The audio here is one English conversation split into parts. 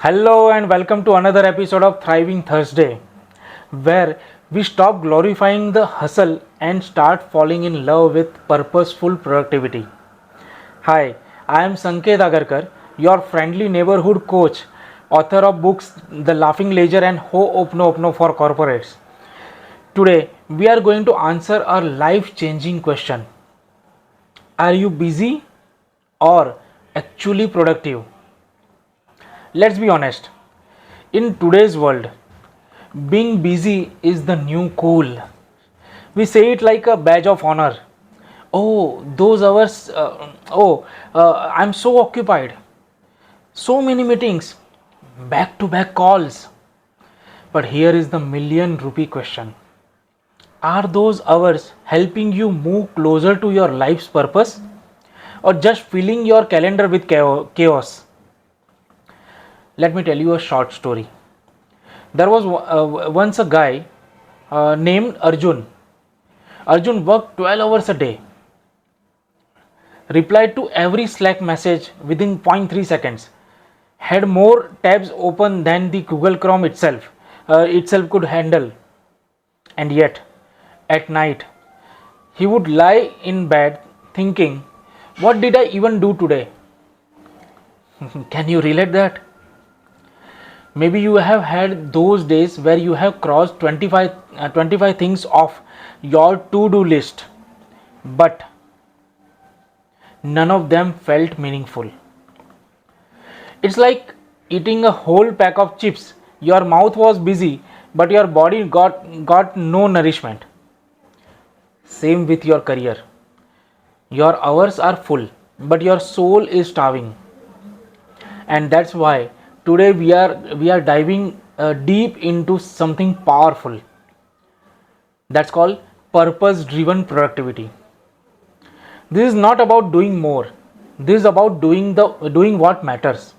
Hello and welcome to another episode of Thriving Thursday, where we stop glorifying the hustle and start falling in love with purposeful productivity. Hi, I am Sanket Agarkar, your friendly neighborhood coach, author of books The Laughing Ledger and Ho Opno Opno for Corporates. Today, we are going to answer a life changing question. Are you busy or actually productive? Let's be honest. In today's world, being busy is the new cool. We say it like a badge of honor. Oh, those hours. I'm so occupied. So many meetings, back to back calls. But here is the million rupee question. Are those hours helping you move closer to your life's purpose or just filling your calendar with chaos? Let me tell you a short story. There was once a guy named Arjun. Arjun worked 12 hours a day, replied to every Slack message within zero point 0.3 seconds, had more tabs open than the Google Chrome itself could handle. And yet, at night, he would lie in bed thinking, what did I even do today? Can you relate that? Maybe you have had those days where you have crossed 25 things off your to-do list, but none of them felt meaningful. It's like eating a whole pack of chips. Your mouth was busy, but your body got no nourishment. Same with your career. Your hours are full, but your soul is starving. And that's why today we are diving deep into something powerful. That's called purpose driven productivity. This is not about doing more. This is about doing what matters.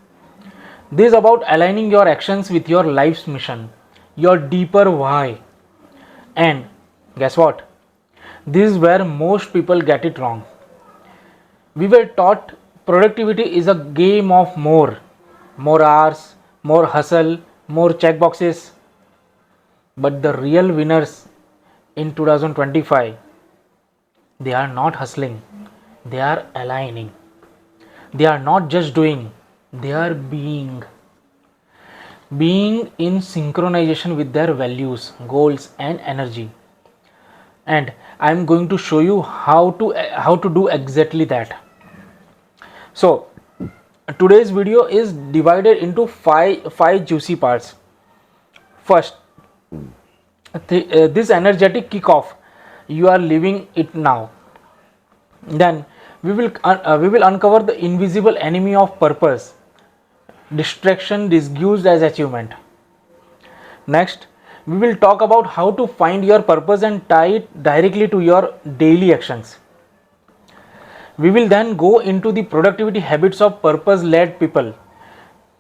This is about aligning your actions with your life's mission, your deeper why. And guess what? This is where most people get it wrong. We were taught productivity is a game of more hours, more hustle, more checkboxes. But the real winners in 2025, they are not hustling, they are aligning. They are not just doing, they are being in synchronization with their values, goals and energy. And I am going to show you how to do exactly that. So today's video is divided into five juicy parts. First, this energetic kickoff, you are living it now. Then we will uncover the invisible enemy of purpose, distraction disguised as achievement. Next, we will talk about how to find your purpose and tie it directly to your daily actions. We will then go into the productivity habits of purpose led people.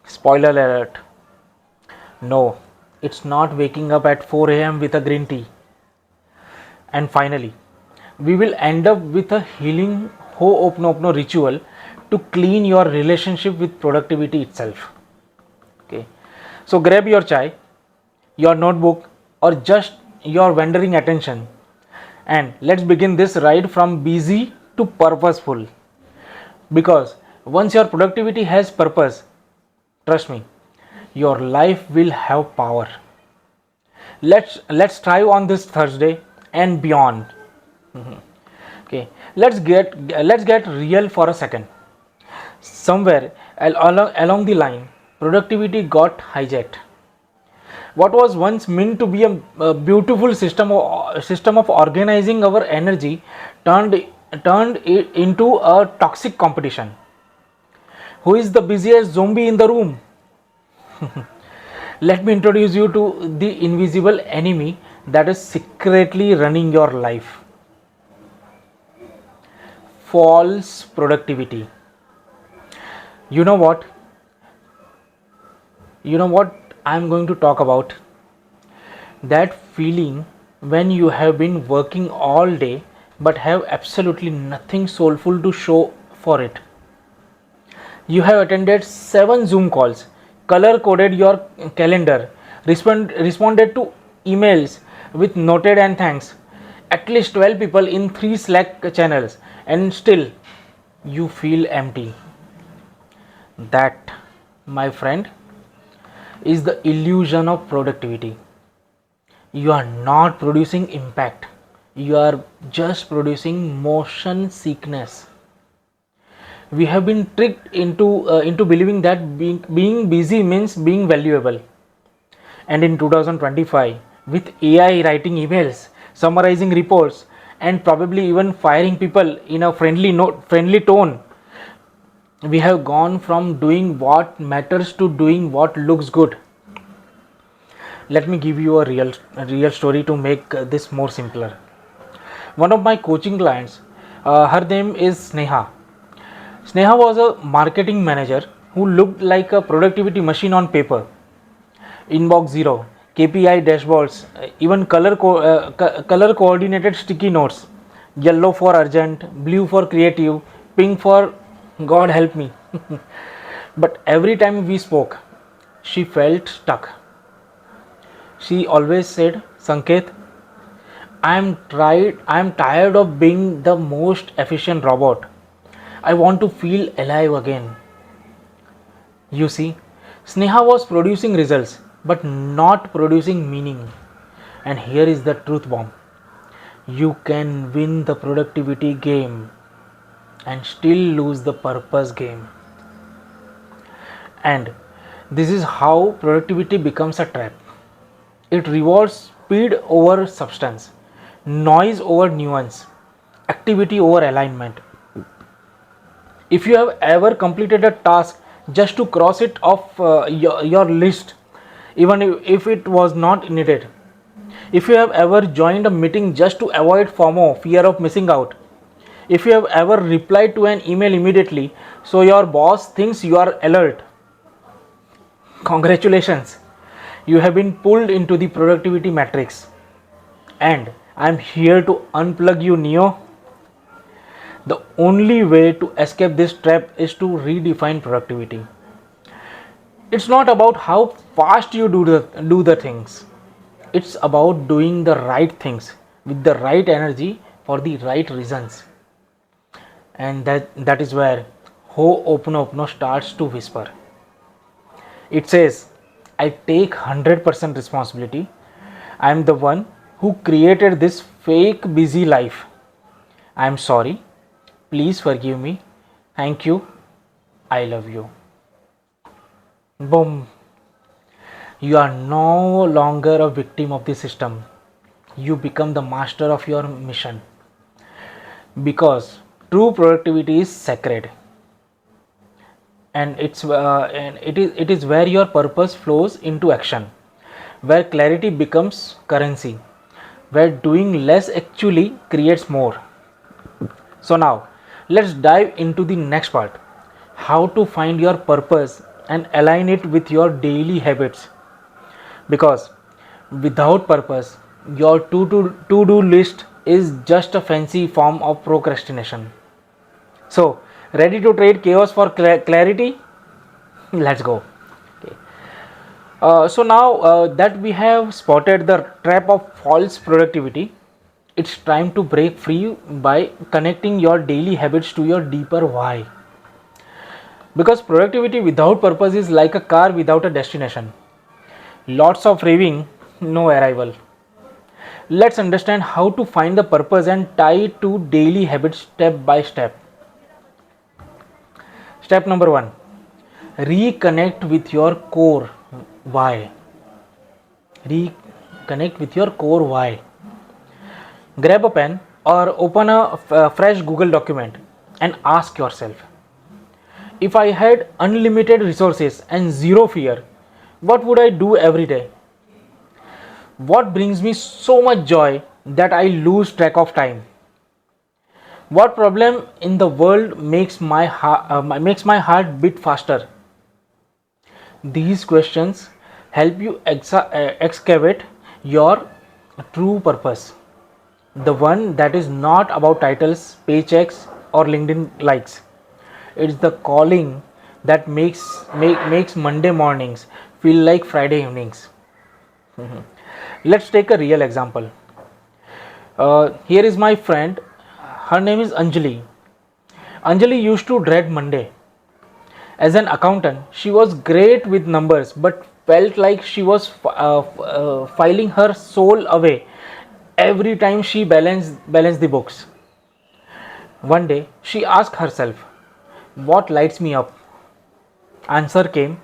Spoiler alert. No, it's not waking up at 4 a.m. with a green tea. And finally, we will end up with a healing Ho'oponopono ritual to clean your relationship with productivity itself. Okay. So grab your chai, your notebook, or just your wandering attention, and let's begin this ride from busy to purposeful. Because once your productivity has purpose, trust me, your life will have power. Let's strive on this Thursday and beyond. Okay, let's get real for a second. Somewhere along the line, productivity got hijacked. What was once meant to be a beautiful system of organizing our energy turned it into a toxic competition. Who is the busiest zombie in the room? Let me introduce you to the invisible enemy that is secretly running your life. False productivity. You know what? You know what I'm going to talk about? That feeling when you have been working all day but have absolutely nothing soulful to show for it. You have attended 7 Zoom calls, color coded your calendar, responded to emails with noted and thanks, at least 12 people in 3 Slack channels, and still you feel empty. That, my friend, is the illusion of productivity. You are not producing impact, you are just producing motion sickness. We have been tricked into believing that being busy means being valuable. And in 2025, with AI writing emails, summarizing reports, and probably even firing people in a friendly tone, we have gone from doing what matters to doing what looks good. Let me give you a real story to make this more simpler. One of my coaching clients, her name is Sneha. Sneha was a marketing manager who looked like a productivity machine on paper. Inbox zero, KPI dashboards, even color coordinated sticky notes, yellow for urgent, blue for creative, pink for God help me. But every time we spoke, she felt stuck. She always said, Sanket, I am tired of being the most efficient robot. I want to feel alive again. You see, Sneha was producing results but not producing meaning. And here is the truth bomb. You can win the productivity game and still lose the purpose game. And this is how productivity becomes a trap. It rewards speed over substance, noise over nuance, activity over alignment. If you have ever completed a task just to cross it off your list, even if it was not needed, if you have ever joined a meeting just to avoid FOMO, fear of missing out, if you have ever replied to an email immediately so your boss thinks you are alert, congratulations, you have been pulled into the productivity matrix. And I am here to unplug you, Neo. The only way to escape this trap is to redefine productivity. It's not about how fast you do the things. It's about doing the right things with the right energy for the right reasons. And that is where Ho'oponopono starts to whisper. It says, I take 100% responsibility. I am the one who created this fake busy life. I am sorry. Please forgive me. Thank you. I love you. Boom. You are no longer a victim of the system. You become the master of your mission. Because true productivity is sacred. And it is where your purpose flows into action, where clarity becomes currency, where doing less actually creates more. So now let's dive into the next part, how to find your purpose and align it with your daily habits. Because without purpose, your to-do list is just a fancy form of procrastination. So, ready to trade chaos for clarity? Let's go. Okay. So now that we have spotted the trap of false productivity, it's time to break free by connecting your daily habits to your deeper why. Because productivity without purpose is like a car without a destination. Lots of raving, no arrival. Let's understand how to find the purpose and tie it to daily habits step by step. Step number 1, reconnect with your core why. Reconnect with your core why. Grab a pen or open a fresh Google document and ask yourself, if I had unlimited resources and zero fear, what would I do every day? What brings me so much joy that I lose track of time? What problem in the world makes my heart beat faster? These questions help you excavate your true purpose, the one that is not about titles, paychecks, or LinkedIn likes. It's the calling that makes Monday mornings feel like Friday evenings. Let's take a real example. Here is my friend. Her name is Anjali. Anjali used to dread Monday. As an accountant, she was great with numbers but felt like she was filing her soul away every time she balanced the books. One day, she asked herself, "What lights me up?" Answer came,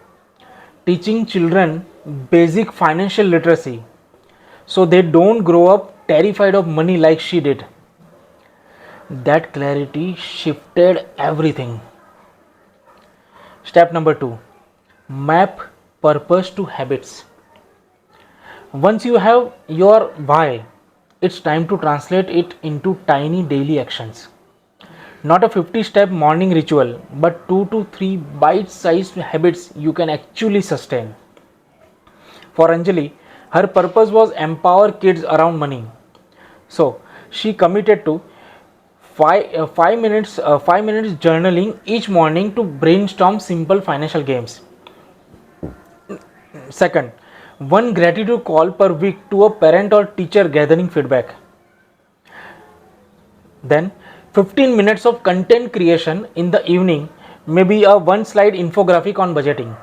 teaching children basic financial literacy so they don't grow up terrified of money like she did. That clarity shifted everything. Step number 2, map purpose to habits. Once you have your why, it's time to translate it into tiny daily actions. Not a 50-step morning ritual, but 2 to 3 bite sized habits you can actually sustain. For Anjali, her purpose was empower kids around money. So she committed to 5 minutes journaling each morning to brainstorm simple financial games. Second, one gratitude call per week to a parent or teacher gathering feedback. Then 15 minutes of content creation in the evening, maybe a one slide infographic on budgeting.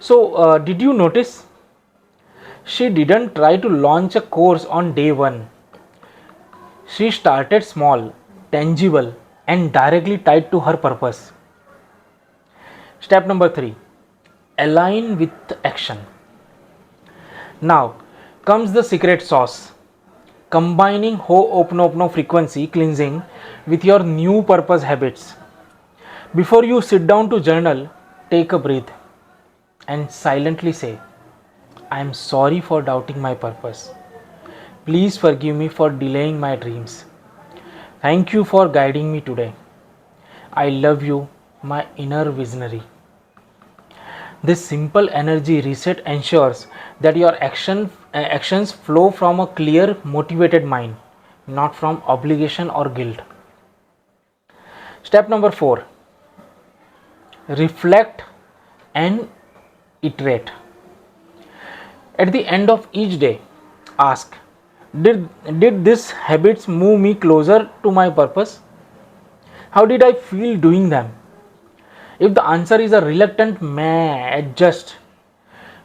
So, did you notice? She didn't try to launch a course on day one. She started small, tangible, and directly tied to her purpose. Step number 3, align with action. Now comes the secret sauce. Combining Ho'oponopono frequency cleansing with your new purpose habits. Before you sit down to journal, take a breath and silently say, "I am sorry for doubting my purpose. Please forgive me for delaying my dreams. Thank you for guiding me today. I love you, my inner visionary." This simple energy reset ensures that your actions flow from a clear, motivated mind, not from obligation or guilt. Step number 4, reflect and iterate. At the end of each day, ask, did these habits move me closer to my purpose? How did I feel doing them? If the answer is a reluctant meh, adjust.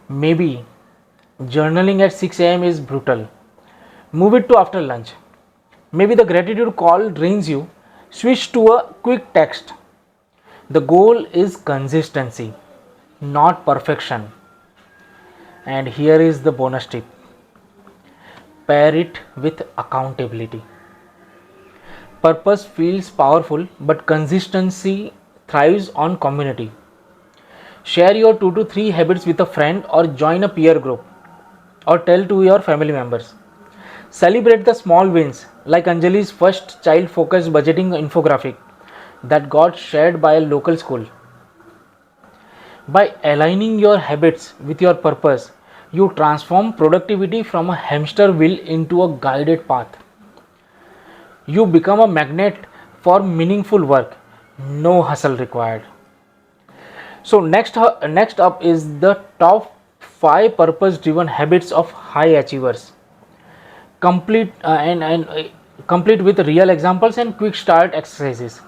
Maybe journaling at 6 a.m. is brutal. Move it to after lunch. Maybe the gratitude call drains you. Switch to a quick text. The goal is consistency, not perfection. And here is the bonus tip, pair it with accountability. Purpose feels powerful, but consistency thrives on community. Share your 2 to 3 habits with a friend or join a peer group or tell to your family members. Celebrate the small wins like Anjali's first child focused budgeting infographic that got shared by a local school. By aligning your habits with your purpose, you transform productivity from a hamster wheel into a guided path. You become a magnet for meaningful work, no hustle required. So next up is the top 5 purpose driven habits of high achievers. Complete complete with real examples and quick start exercises.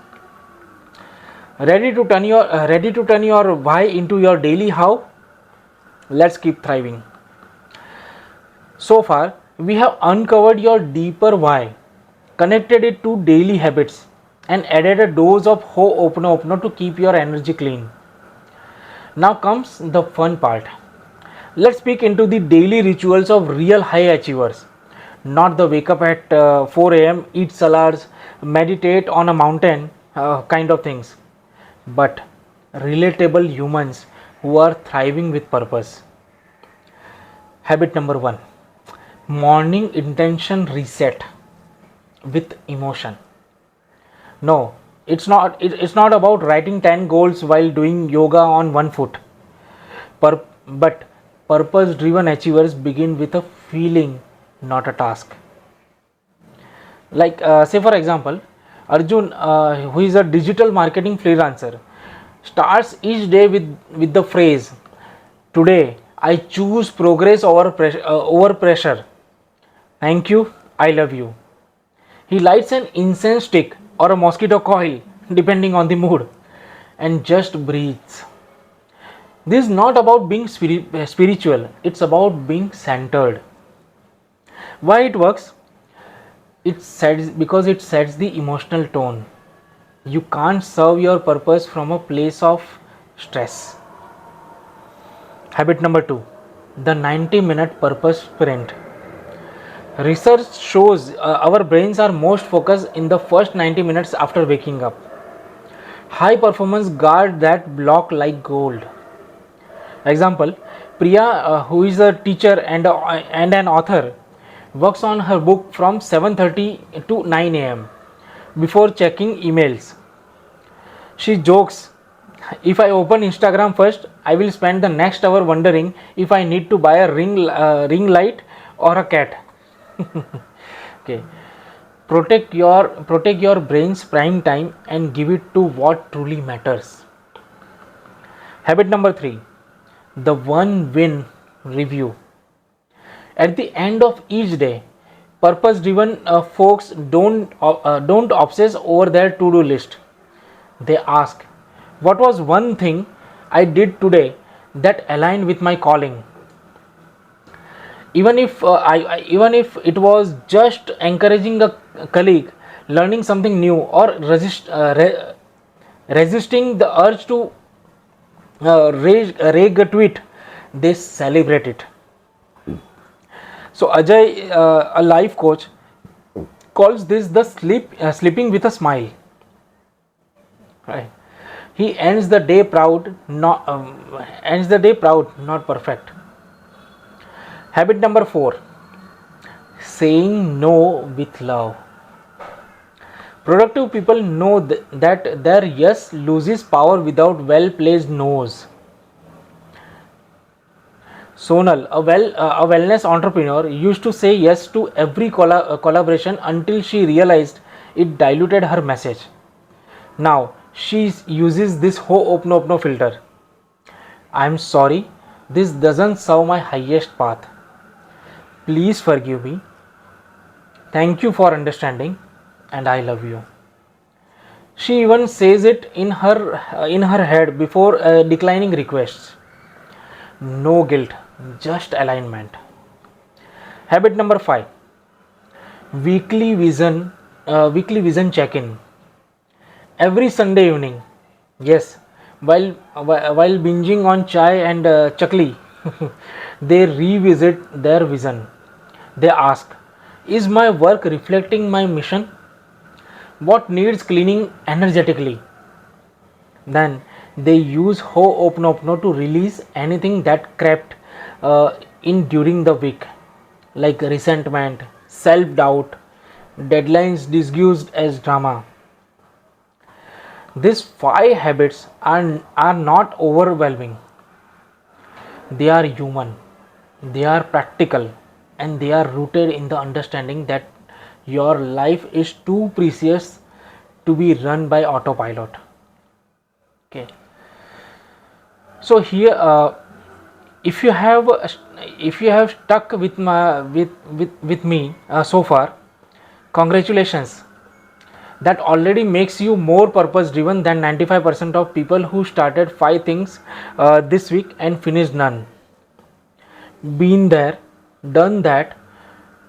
Ready to turn your why into your daily how? Let's keep thriving. So far, we have uncovered your deeper why, connected it to daily habits, and added a dose of Ho'oponopono to keep your energy clean. Now comes the fun part. Let's peek into the daily rituals of real high achievers. Not the wake up at 4 a.m., eat salads, meditate on a mountain kind of things, but relatable humans who are thriving with purpose. Habit number 1, morning intention reset with emotion. No, it's not about writing 10 goals while doing yoga on one foot. But purpose driven achievers begin with a feeling, not a task. Like say for example, Arjun, who is a digital marketing freelancer, Starts each day with the phrase, "Today I choose progress over pressure. Thank you, I love you." He lights an incense stick or a mosquito coil, depending on the mood, and just breathes. This is not about being spiritual, it's about being centered. Why it works? It sets because it sets the emotional tone. You can't serve your purpose from a place of stress. Habit number 2, the 90-minute purpose sprint. Research shows our brains are most focused in the first 90 minutes after waking up. High performance guard that block like gold. Example, Priya, who is a teacher and an author, works on her book from 7:30 to 9 a.m. before checking emails. She jokes, "If I open Instagram first, I will spend the next hour wondering if I need to buy a ring light or a cat." Okay, protect your brain's prime time and give it to what truly matters. Habit number 3, the one win review. At the end of each day, purpose driven folks don't obsess over their to do list. They ask, what was one thing I did today that aligned with my calling? Even if it was just encouraging a colleague, learning something new, or resisting the urge to rage a tweet, they celebrate it. So Ajay, a life coach, calls this the sleeping with a smile. Right? He ends the day proud, not perfect. Habit number 4, saying no with love. Productive people know that their yes loses power without well placed no's. Sonal, a wellness entrepreneur, used to say yes to every collaboration until she realized it diluted her message. Now she uses this Ho'oponopono filter. "I'm sorry, this doesn't serve my highest path. Please forgive me. Thank you for understanding, and I love you." She even says it in her head before declining requests. No guilt, just alignment. Habit number 5, weekly vision check-in. Every Sunday evening, yes, while binging on chai and chakli, they revisit their vision. They ask, "Is my work reflecting my mission? What needs cleaning energetically?" Then they use Ho'oponopono to release anything that crept in during the week, like resentment, self doubt, deadlines disguised as drama. These 5 habits are not overwhelming. They are human, they are practical, and they are rooted in the understanding that your life is too precious to be run by autopilot. Okay. So here, if you have stuck with me so far, congratulations. That already makes you more purpose driven than 95% of people who started 5 things this week and finished none. Been there, done that.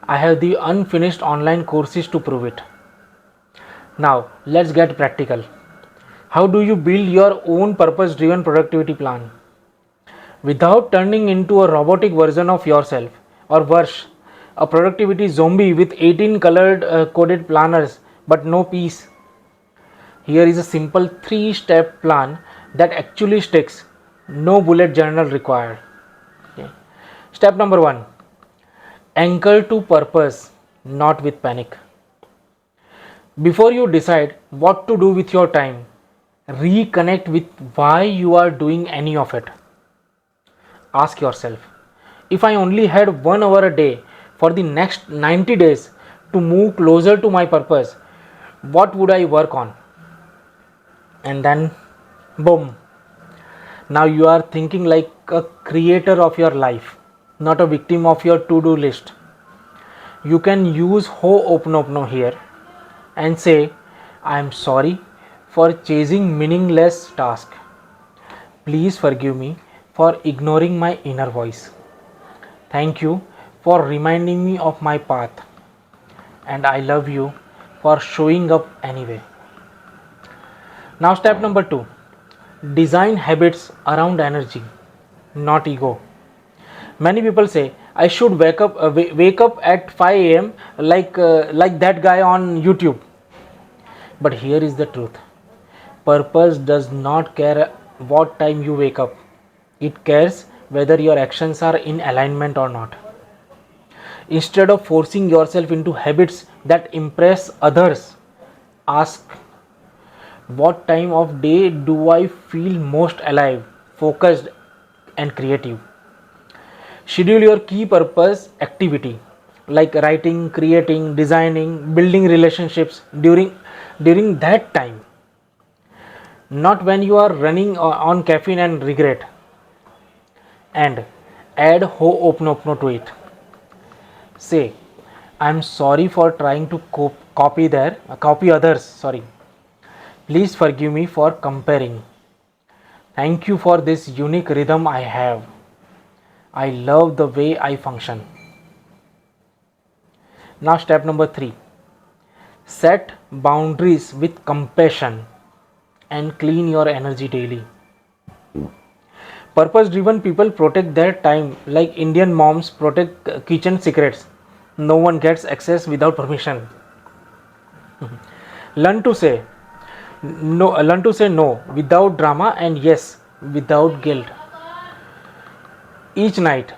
I have the unfinished online courses to prove it. Now let's get practical. How do you build your own purpose driven productivity plan without turning into a robotic version of yourself, or worse, a productivity zombie with 18 coded planners but no peace? Here is a simple 3-step plan that actually sticks. No bullet journal required. Okay. Step number 1, anchor to purpose, not with panic. Before you decide what to do with your time, reconnect with why you are doing any of it. Ask yourself, if I only had 1 hour a day for the next 90 days to move closer to my purpose, what would I work on? And then, boom, Now you are thinking like a creator of your life, not a victim of your to-do list. You can use Ho'oponopono here and say, I am sorry for chasing meaningless tasks. Please forgive me for ignoring my inner voice. Thank you for reminding me of my path. And I love you for showing up anyway. Now, step number 2, design habits around energy, not ego. Many people say I should wake up at 5 a.m. Like that guy on YouTube. But here is the truth. Purpose does not care what time you wake up. It cares whether your actions are in alignment or not. Instead of forcing yourself into habits that impress others, ask, what time of day do I feel most alive, focused, and creative? Schedule your key purpose activity like writing, creating, designing, building relationships during that time, not when you are running on caffeine and regret. And add Ho'oponopono to it. Say, I'm sorry for trying to copy others. Sorry. Please forgive me for comparing. Thank you for this unique rhythm I have. I love the way I function. Now, step number 3, set boundaries with compassion and clean your energy daily. Purpose driven people protect their time like Indian moms protect kitchen secrets. No one gets access without permission. Learn to say no without drama and yes without guilt. Each night,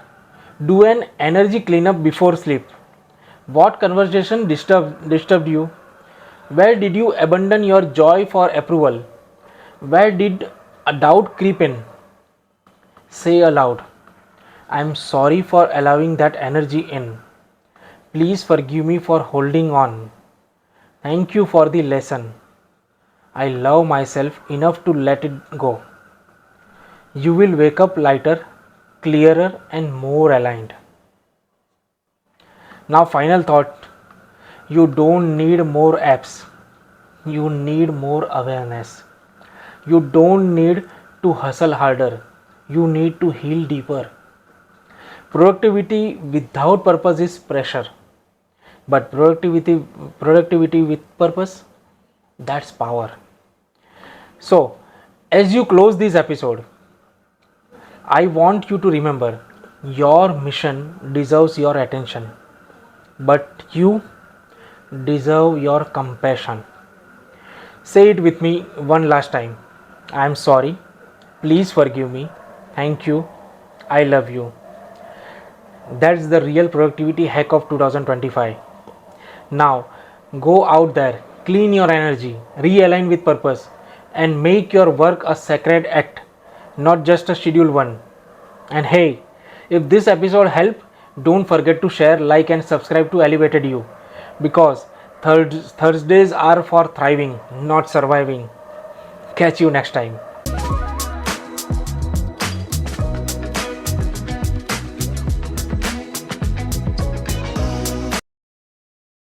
do an energy cleanup before sleep. What conversation disturbed you? Where did you abandon your joy for approval? Where did a doubt creep in? Say aloud, I am sorry for allowing that energy in. Please forgive me for holding on. Thank you for the lesson. I love myself enough to let it go. You will wake up lighter, clearer, and more aligned. Now, final thought, you don't need more apps, you need more awareness. You don't need to hustle harder, you need to heal deeper. Productivity without purpose is pressure, but productivity with purpose, that's power. So, as you close this episode, I want you to remember your mission deserves your attention, but you deserve your compassion. Say it with me one last time. I am sorry. Please forgive me. Thank you. I love you. That's the real productivity hack of 2025. Now, go out there, clean your energy, realign with purpose, and make your work a sacred act, not just a scheduled one. And hey, if this episode helped, don't forget to share, like, and subscribe to Elevated You, because Thursdays are for thriving, not surviving. Catch you next time.